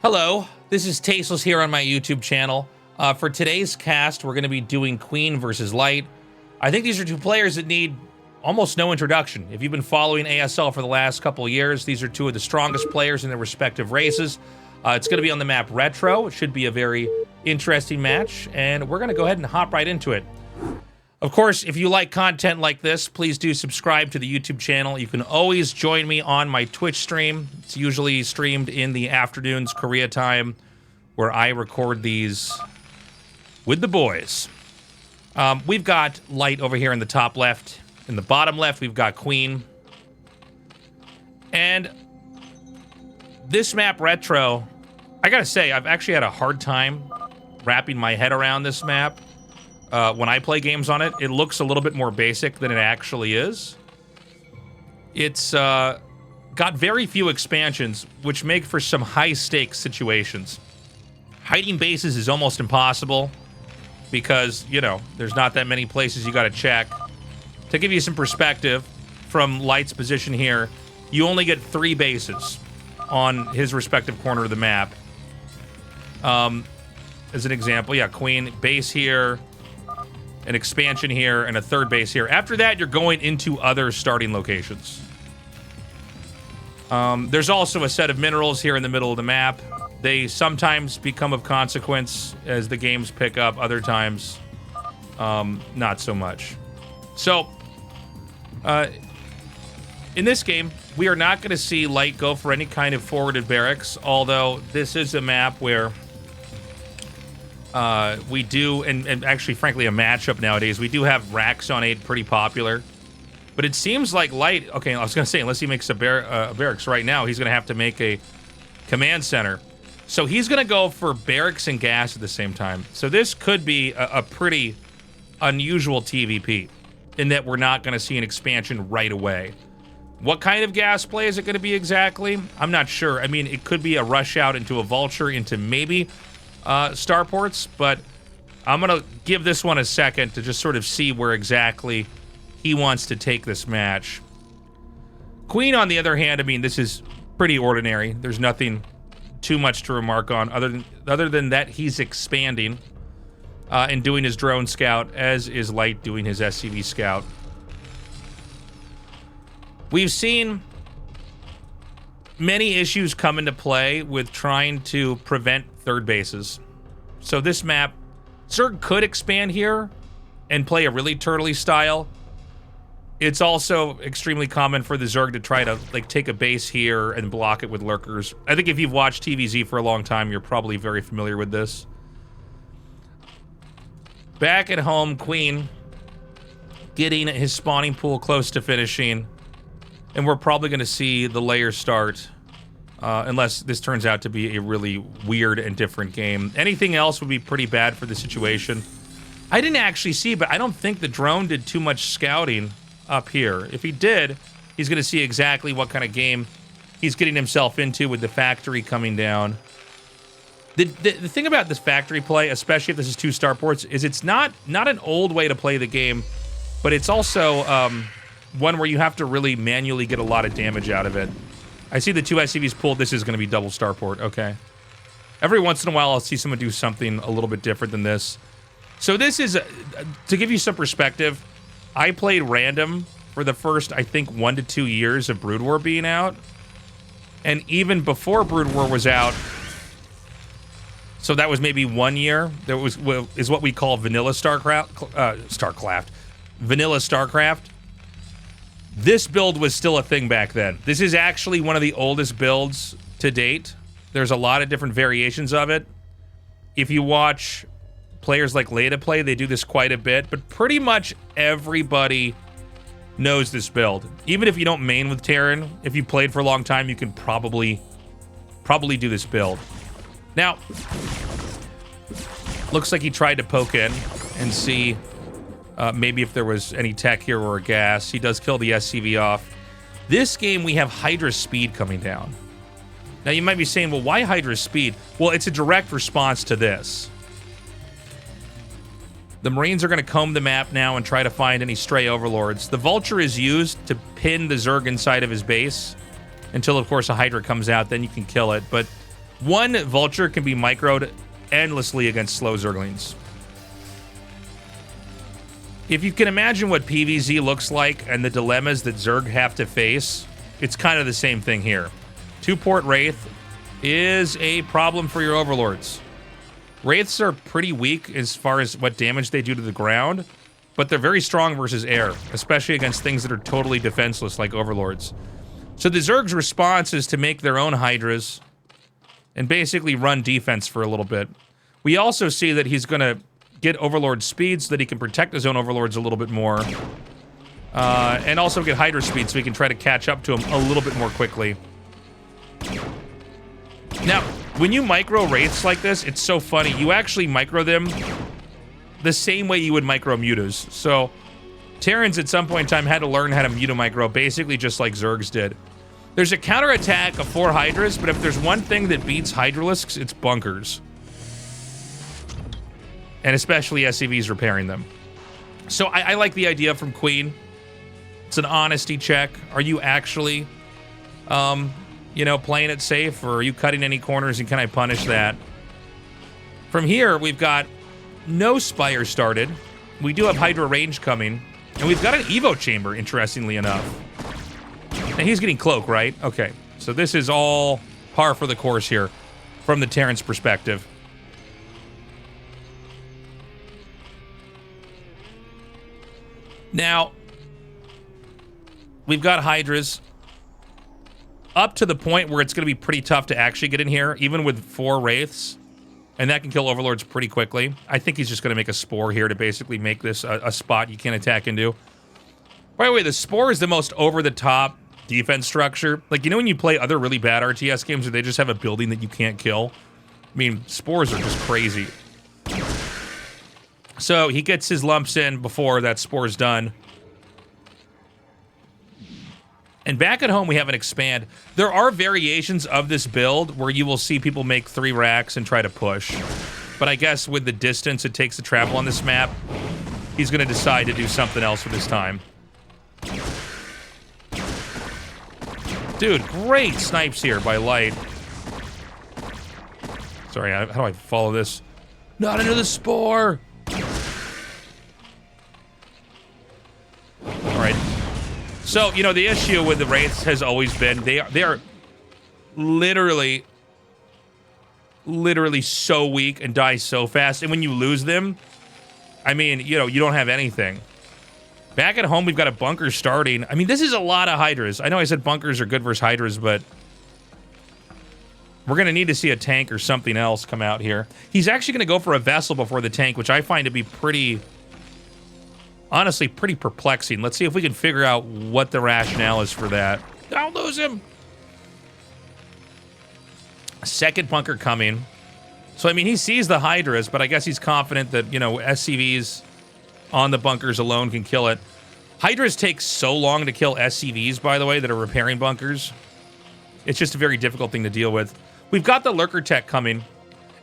Hello, this is Tasteless here on my YouTube channel. For today's cast, we're going to be doing Queen versus Light. I think these are two players that need almost no introduction. If you've been following ASL for the last couple of years, these are two of the strongest players in their respective races. It's going to be on the map Retro. It should be a very interesting match, and we're going to go ahead and hop right into it. Of course, if you like content like this, please do subscribe to the YouTube channel. You can always join me on my Twitch stream. It's usually streamed in the afternoons, Korea time, where I record these with the boys. We've got Light over here in the top left. In the bottom left, we've got Queen. And this map, Retro, I gotta say, I've actually had a hard time wrapping my head around this map. When I play games on it, it looks a little bit more basic than it actually is. It's got very few expansions, which make for some high-stakes situations. Hiding bases is almost impossible because, you know, there's not that many places you gotta check. To give you some perspective, from Light's position here, you only get 3 bases on his respective corner of the map. As an example, yeah, Queen, base here, an expansion here, and a third base here. After that, you're going into other starting locations. There's also a set of minerals here in the middle of the map. They sometimes become of consequence as the games pick up, other times, not so much. So, in this game, we are not going to see Light go for any kind of forwarded barracks, although this is a map where we do, and actually, frankly, a matchup nowadays, we do have racks on 8 pretty popular. But it seems like Light, okay, I was going to say, unless he makes a barracks right now, he's going to have to make a command center. So he's going to go for barracks and gas at the same time. So this could be a pretty unusual TVP, in that we're not going to see an expansion right away. What kind of gas play is it going to be exactly? I'm not sure. I mean, it could be a rush out into a vulture, into maybe starports, but I'm gonna give this one a second to just sort of see where exactly he wants to take this match. Queen, on the other hand, I mean, this is pretty ordinary. There's nothing too much to remark on other than that he's expanding and doing his drone scout, as is Light doing his SCV scout. We've seen many issues come into play with trying to prevent third bases. So this map, Zerg could expand here and play a really turtley style. It's also extremely common for the Zerg to try to like take a base here and block it with lurkers. I think if you've watched TVZ for a long time, you're probably very familiar with this. Back at home, Queen getting his spawning pool close to finishing. And we're probably going to see the layer start, unless this turns out to be a really weird and different game. Anything else would be pretty bad for the situation. I didn't actually see, but I don't think the drone did too much scouting up here. If he did, he's going to see exactly what kind of game he's getting himself into with the factory coming down. The thing about this factory play, especially if this is 2 starports, is it's not an old way to play the game, but it's also one where you have to really manually get a lot of damage out of it. I see the 2 SCVs pulled. This is going to be double starport. Okay. Every once in a while, I'll see someone do something a little bit different than this. So this is, to give you some perspective, I played random for the first, I think, 1 to 2 years of Brood War being out. And even before Brood War was out, so that was maybe 1 year, there is what we call vanilla StarCraft. Vanilla StarCraft. This build was still a thing back then. This is actually one of the oldest builds to date. There's a lot of different variations of it. If you watch players like Leda play, they do this quite a bit, but pretty much everybody knows this build. Even if you don't main with Terran, if you played for a long time, you can probably do this build. Now, looks like he tried to poke in and see maybe if there was any tech here or a gas. He does kill the SCV off. This game, we have Hydra speed coming down. Now, you might be saying, well, why Hydra speed? Well, it's a direct response to this. The Marines are going to comb the map now and try to find any stray overlords. The Vulture is used to pin the Zerg inside of his base until, of course, a Hydra comes out. Then you can kill it. But One vulture can be microed endlessly against slow zerglings. If you can imagine what PvZ looks like and the dilemmas that Zerg have to face, it's kind of the same thing here. 2-port Wraith is a problem for your overlords. Wraiths are pretty weak as far as what damage they do to the ground, but they're very strong versus air, especially against things that are totally defenseless like overlords. So the Zerg's response is to make their own Hydras and basically run defense for a little bit. We also see that he's going to get Overlord speed so that he can protect his own Overlords a little bit more. And also get Hydra speed so he can try to catch up to him a little bit more quickly. Now, when you micro Wraiths like this, it's so funny. You actually micro them the same way you would micro Mutas. So, Terrans at some point in time had to learn how to Muta micro, basically just like Zergs did. There's a counterattack of 4 Hydras, but if there's one thing that beats Hydralisks, it's bunkers. And especially SCVs repairing them. So I like the idea from Queen. It's an honesty check. Are you actually, you know, playing it safe, or are you cutting any corners, and can I punish that? From here, we've got no Spire started. We do have Hydra range coming, and we've got an Evo chamber, interestingly enough. And he's getting Cloak, right? Okay, so this is all par for the course here from the Terran's perspective. Now, we've got Hydras up to the point where it's going to be pretty tough to actually get in here, even with 4 Wraiths. And that can kill Overlords pretty quickly. I think he's just going to make a Spore here to basically make this a spot you can't attack into. By the way, the Spore is the most over-the-top defense structure. Like, you know when you play other really bad RTS games where they just have a building that you can't kill? I mean, Spores are just crazy. So he gets his lumps in before that Spore's done. And back at home, we have an expand. There are variations of this build where you will see people make 3 racks and try to push. But I guess with the distance it takes to travel on this map, he's going to decide to do something else with his time. Dude, great snipes here by Light. Sorry, how do I follow this? Not into the Spore! Alright. So, you know, the issue with the Wraiths has always been they are literally so weak and die so fast. And when you lose them, I mean, you know, you don't have anything. Back at home, we've got a bunker starting. I mean, this is a lot of Hydras. I know I said bunkers are good versus Hydras, but we're going to need to see a tank or something else come out here. He's actually going to go for a vessel before the tank, which I find to be pretty, honestly, pretty perplexing. Let's see if we can figure out what the rationale is for that. Don't lose him. Second bunker coming. So, I mean, he sees the Hydras, but I guess he's confident that, you know, SCVs on the bunkers alone can kill it. Hydras take so long to kill SCVs, by the way, that are repairing bunkers. It's just a very difficult thing to deal with. We've got the Lurker tech coming.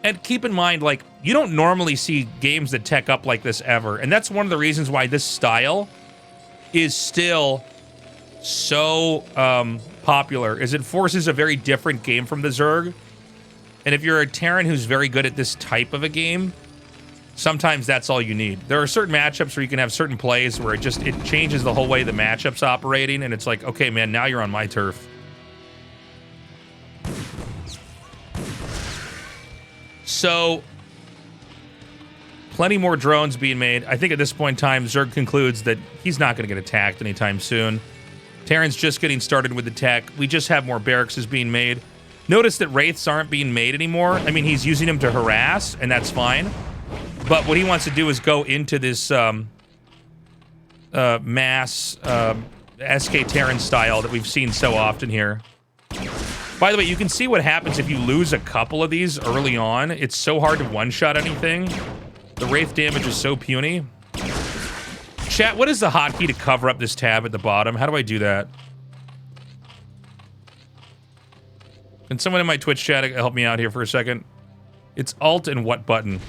And keep in mind, like, you don't normally see games that tech up like this ever. And that's one of the reasons why this style is still so popular, is it forces a very different game from the Zerg. And if you're a Terran who's very good at this type of a game, sometimes that's all you need. There are certain matchups where you can have certain plays where it changes the whole way the matchup's operating, and it's like, okay, man, now you're on my turf. So, plenty more drones being made. I think at this point in time, Zerg concludes that he's not going to get attacked anytime soon. Terran's just getting started with the tech. We just have more barracks being made. Notice that Wraiths aren't being made anymore. I mean, he's using them to harass, and that's fine. But what he wants to do is go into this mass SK Terran style that we've seen so often here. By the way, you can see what happens if you lose a couple of these early on. It's so hard to one-shot anything. The Wraith damage is so puny. Chat, what is the hotkey to cover up this tab at the bottom? How do I do that? Can someone in my Twitch chat help me out here for a second? It's Alt and what button?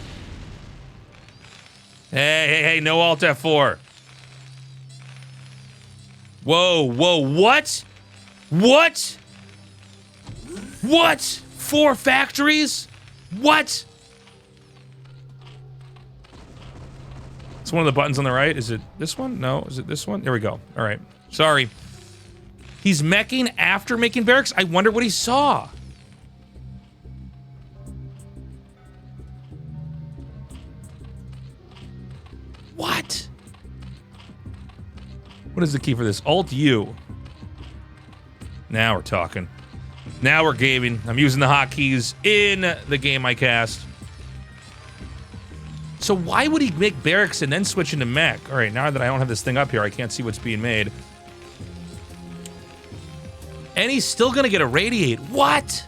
Hey, no Alt F4. Whoa, what? What? 4 factories? What? It's one of the buttons on the right. Is it this one? No. Is it this one? There we go. All right. Sorry. He's meching after making barracks? I wonder what he saw. What? What is the key for this? Alt-U. Now we're talking. Now we're gaming. I'm using the hotkeys in the game I cast. So why would he make barracks and then switch into mech? All right, now that I don't have this thing up here, I can't see what's being made. And he's still gonna get a radiate. What?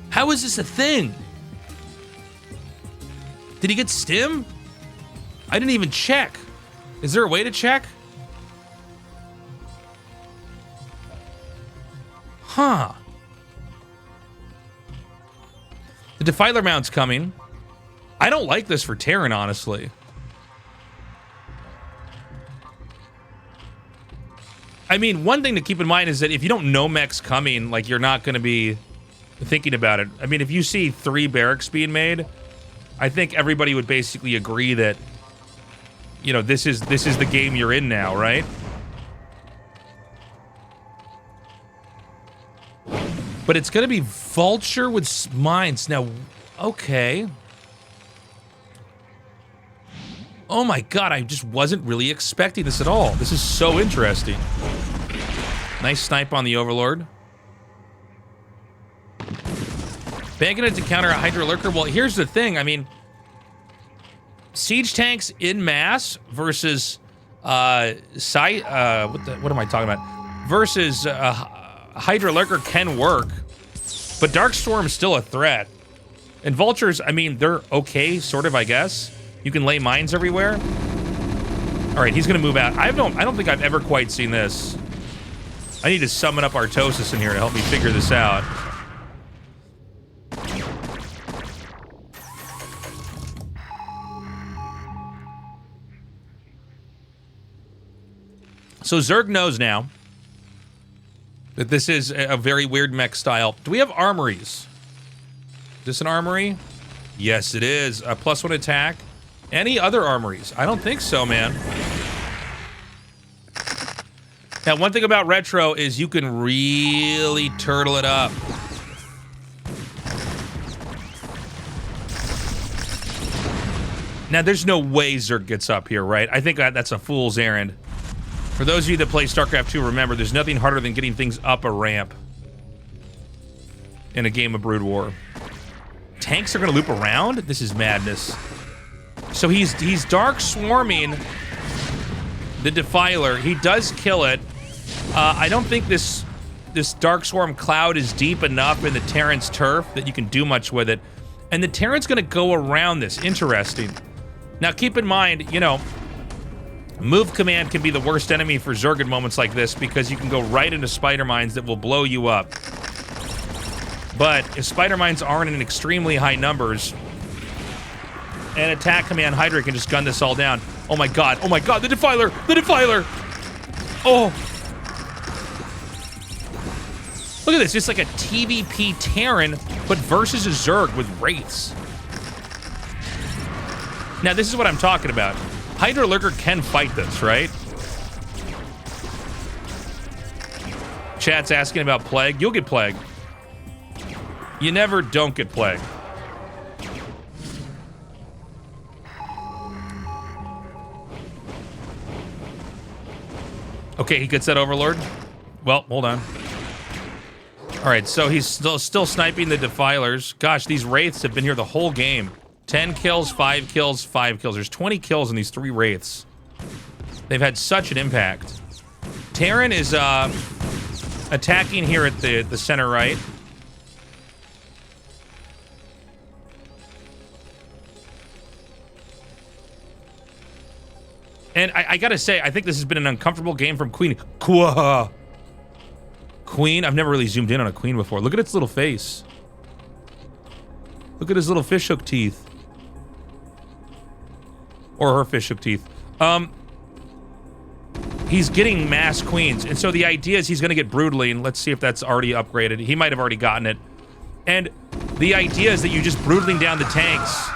How is this a thing? Did he get stim? I didn't even check. Is there a way to check? Huh. The Defiler mount's coming. I don't like this for Terran, honestly. I mean, one thing to keep in mind is that if you don't know mech's coming, like, you're not going to be thinking about it. I mean, if you see 3 barracks being made, I think everybody would basically agree that, you know, this is the game you're in now, right? But it's going to be Vulture with mines. Now, okay. Oh my god, I just wasn't really expecting this at all. This is so interesting. Nice snipe on the Overlord. Banking it to counter a Hydra Lurker. Well, here's the thing. I mean, siege tanks in mass versus what am I talking about? Versus Hydra Lurker can work, but Darkstorm's still a threat. And Vultures, I mean, they're okay, sort of, I guess. You can lay mines everywhere. All right, he's gonna move out. I don't think I've ever quite seen this. I need to summon up Artosis in here to help me figure this out. So Zerg knows now that this is a very weird mech style. Do we have armories? Is this an armory? Yes, it is. A +1 attack. Any other armories? I don't think so, man. Now, one thing about Retro is you can really turtle it up. Now, there's no way Zerg gets up here, right? I think that's a fool's errand. For those of you that play StarCraft 2, remember, there's nothing harder than getting things up a ramp in a game of Brood War. Tanks are gonna loop around? This is madness. So he's dark swarming the Defiler. He does kill it. I don't think this dark swarm cloud is deep enough in the Terran's turf that you can do much with it. And the Terran's gonna go around this. Interesting. Now keep in mind, you know, move command can be the worst enemy for Zerg in moments like this because you can go right into spider mines that will blow you up. But if spider mines aren't in extremely high numbers, and attack command Hydra can just gun this all down. Oh my god, the Defiler! The Defiler! Oh! Look at this, it's like a TVP Terran, but versus a Zerg with Wraiths. Now this is what I'm talking about. Hydra Lurker can fight this, right? Chat's asking about Plague. You'll get Plague. You never don't get Plague. Okay, he gets that Overlord. Well, hold on. All right, so he's still sniping the Defilers. Gosh, these Wraiths have been here the whole game. 10 kills, 5 kills, 5 kills. There's 20 kills in these 3 Wraiths. They've had such an impact. Terran is attacking here at the center right. And I gotta say, I think this has been an uncomfortable game from Queen. Queen? I've never really zoomed in on a Queen before. Look at its little face. Look at his little fishhook teeth. Or her fishhook teeth. He's getting mass Queens. And so the idea is he's gonna get Broodling. Let's see if that's already upgraded. He might have already gotten it. And the idea is that you just brutaling down the tanks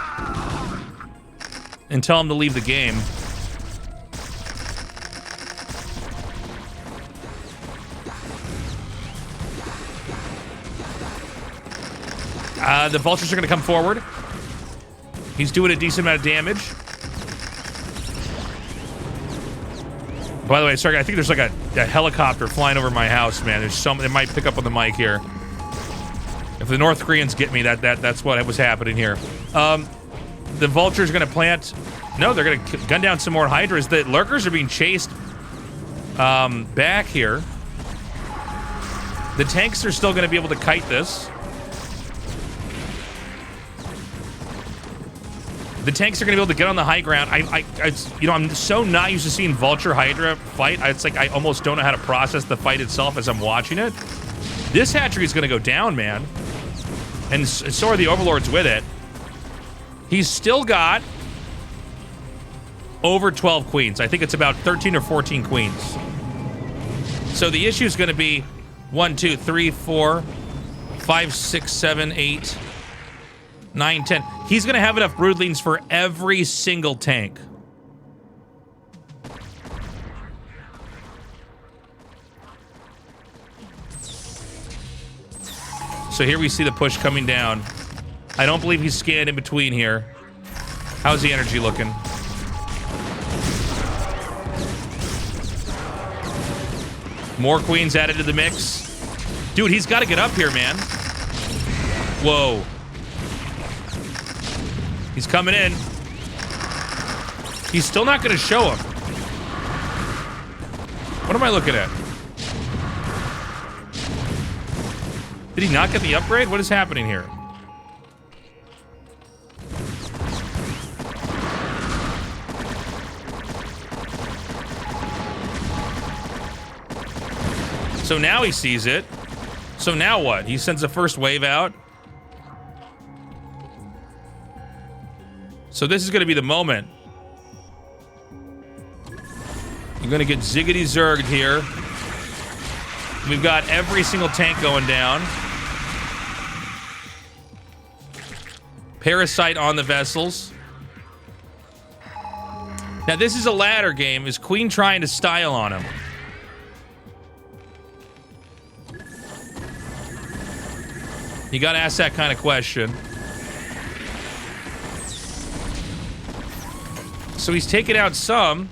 and tell them to leave the game. The vultures are going to come forward. He's doing a decent amount of damage. By the way, sorry, I think there's like a helicopter flying over my house, man. There's some, it might pick up on the mic here. If the North Koreans get me, that's what was happening here. The vultures are going to plant. No, they're going to gun down some more hydras. The lurkers are being chased back here. The tanks are still going to be able to kite this. The tanks are going to be able to get on the high ground. You know, I'm so not used to seeing Vulture Hydra fight. It's like I almost don't know how to process the fight itself as I'm watching it. This hatchery is going to go down, man. And so are the Overlords with it. He's still got over 12 queens. I think it's about 13 or 14 queens. So the issue is going to be 1, 2, 3, 4, 5, 6, 7, 8... 9, 10. He's going to have enough broodlings for every single tank. So here we see the push coming down. I don't believe he's scanned in between here. How's the energy looking? More queens added to the mix. Dude, he's got to get up here, man. Whoa. He's coming in. He's still not going to show him. What am I looking at? Did he not get the upgrade? What is happening here? So now he sees it. So now what? He sends the first wave out. So this is going to be the moment. You're going to get ziggity zerged here. We've got every single tank going down. Parasite on the vessels. Now this is a ladder game. Is Queen trying to style on him? You got to ask that kind of question. So he's taken out some.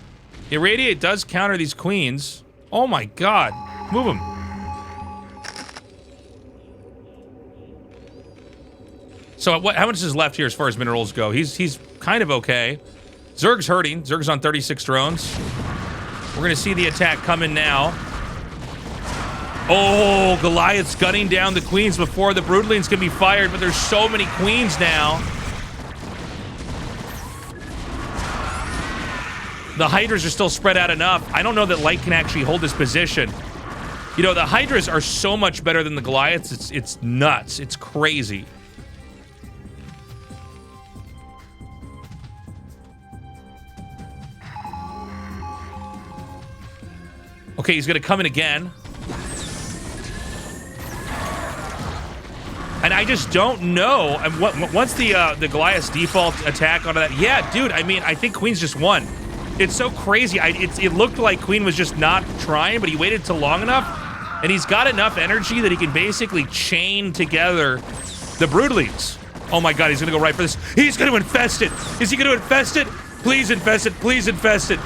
Irradiate does counter these queens. Oh my god. Move him. So how much is left here as far as minerals go? He's kind of okay. Zerg's hurting. Zerg's on 36 drones. We're going to see the attack coming now. Oh, Goliath's gunning down the queens before the broodlings can be fired, but there's so many queens now. The Hydras are still spread out enough. I don't know that Light can actually hold this position. You know, the Hydras are so much better than the Goliaths. It's nuts. It's crazy. Okay, he's going to come in again. And I just don't know. Once the Goliath's default attack onto that... Yeah, dude, I mean, I think Queen's just won. It's so crazy. It looked like Queen was just not trying, but he waited till long enough, and he's got enough energy that he can basically chain together the broodlings. Oh my god, he's gonna go right for this. He's gonna infest it. Is he gonna infest it? Please infest it. Please infest it.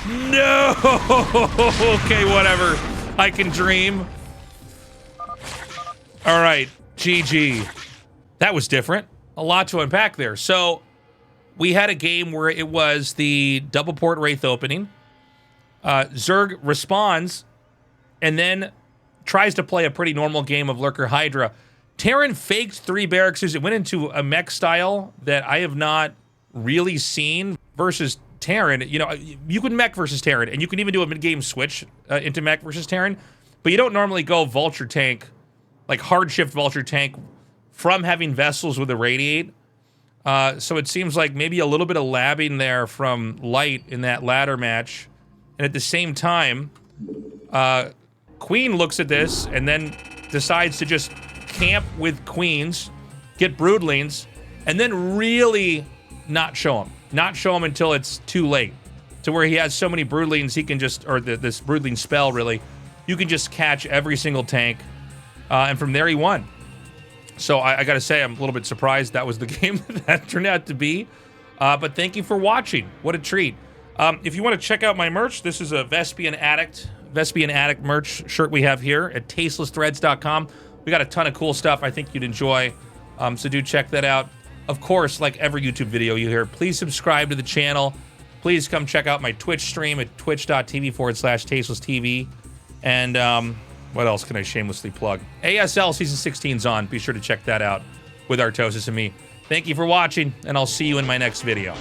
No. Okay, whatever. I can dream. All right, GG. That was different. A lot to unpack there. So we had a game where it was the double port Wraith opening. Zerg responds and then tries to play a pretty normal game of Lurker Hydra. Terran faked 3 barracks. It went into a mech style that I have not really seen versus Terran. You know, you can mech versus Terran, and you can even do a mid-game switch into mech versus Terran, but you don't normally go Vulture tank, like hard shift Vulture tank, from having vessels with Irradiate. So it seems like maybe a little bit of labbing there from Light in that ladder match. And at the same time, Queen looks at this and then decides to just camp with queens, get broodlings, and then really not show them. Not show them until it's too late. To where he has so many broodlings, he can just, or this broodling spell, really, you can just catch every single tank, and from there he won. So I gotta say, I'm a little bit surprised that was the game that turned out to be. But thank you for watching. What a treat. If you want to check out my merch, this is a Vespian Addict merch shirt we have here at tastelessthreads.com. We got a ton of cool stuff I think you'd enjoy. So do check that out. Of course, like every YouTube video you hear, please subscribe to the channel. Please come check out my Twitch stream at twitch.tv/tastelesstv. And what else can I shamelessly plug? ASL Season 16's on. Be sure to check that out with Artosis and me. Thank you for watching, and I'll see you in my next video.